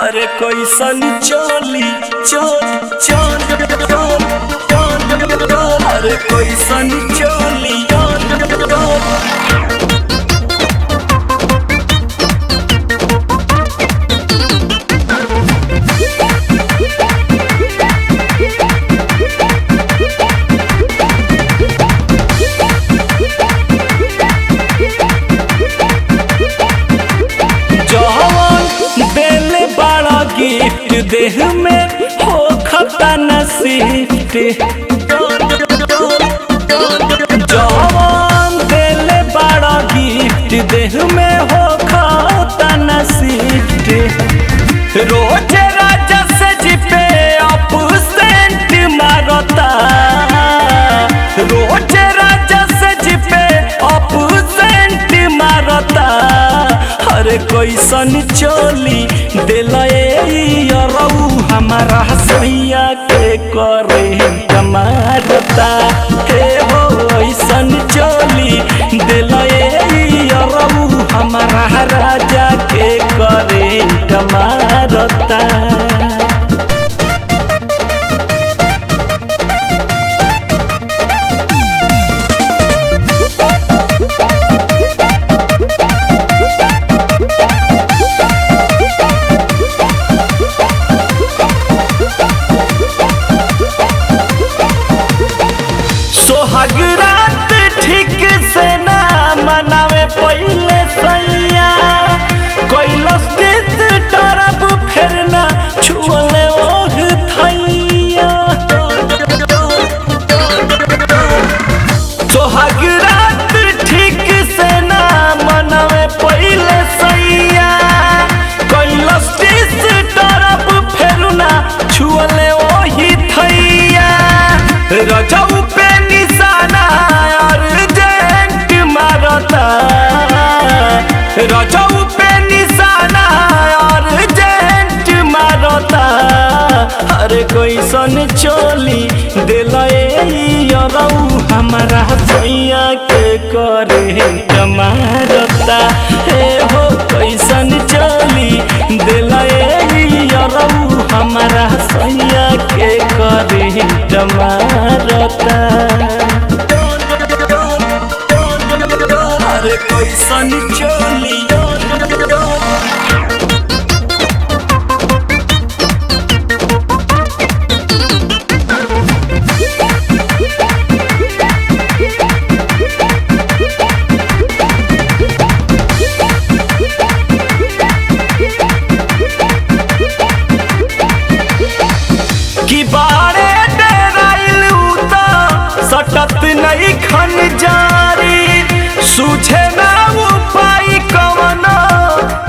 अरे कैसन चोली चोल चोल चोल चोल अरे कैसन चोली चोल चोल गिफ्ट देह में हो खता नसीफ्ट जवान देले बड़ा गिफ्ट देह में हो खता नसीफ्ट रोज राजा से जिपे अप सेंट मारता रोज राजा से जिपे अप सेंट मारता अरे कैसन चोली दिलाए हमारा सैया के करे कमारता हे हो ऐसन चोली दिलाए हमारा राजा के करे कमारता सोहाग रात ठीक से ना मनावे पहले सैया कैलस दिस तरफ फिर ना छुअले ओह थैया सोहाग रात ठीक से ना मनावे पहले सैया कैलस दिस तरफ फिर ना छुअले ओही थैया रजऊ पे निशाना अर्जेंट मारता रजऊ पे निशाना अर्जेंट मारता अरे कैसन चोली दिलाए हमारा सैया के करे कमारता हे हो कैसन चोली दिलाए हमारा सैया के करे कमारता अरे कैसन चोली की बारे डेराइल सटत नहीं खन जारी सूझे ना उपाय कवन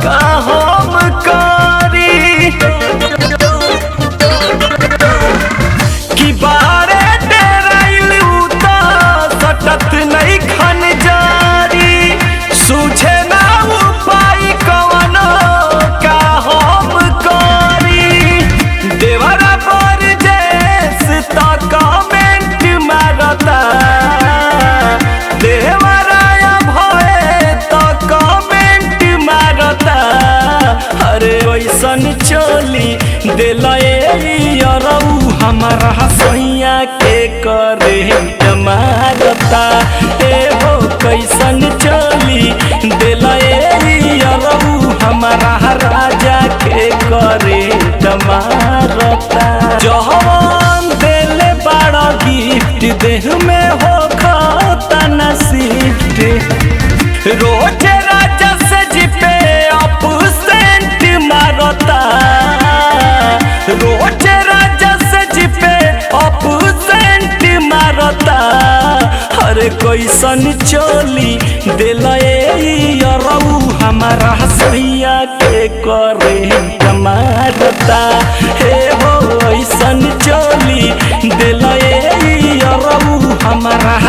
का हम करी की बारे डेराइल सटत नहीं खन जारी सूझे ना उपाय कवन का हम करी देवरा कमेंट मारता देवराया भय तो कमेंट मारता अरे वैसन चोली दिलाए हमारा सैया के करे मारता ए हो कैसन चोली दिलाए हमारा राजा के करे मारता जवान देले बड़ा गिफ्ट देह में हो खाता नसीफ्ट रोज राजा से जिपे अप सेंट मारता रोज राजा से जिपे अप सेंट मारता अरे कैसन चोली दिलाए हमारा सैया के करे कमारता हे हो ऐसन चोली दिलाए हमारा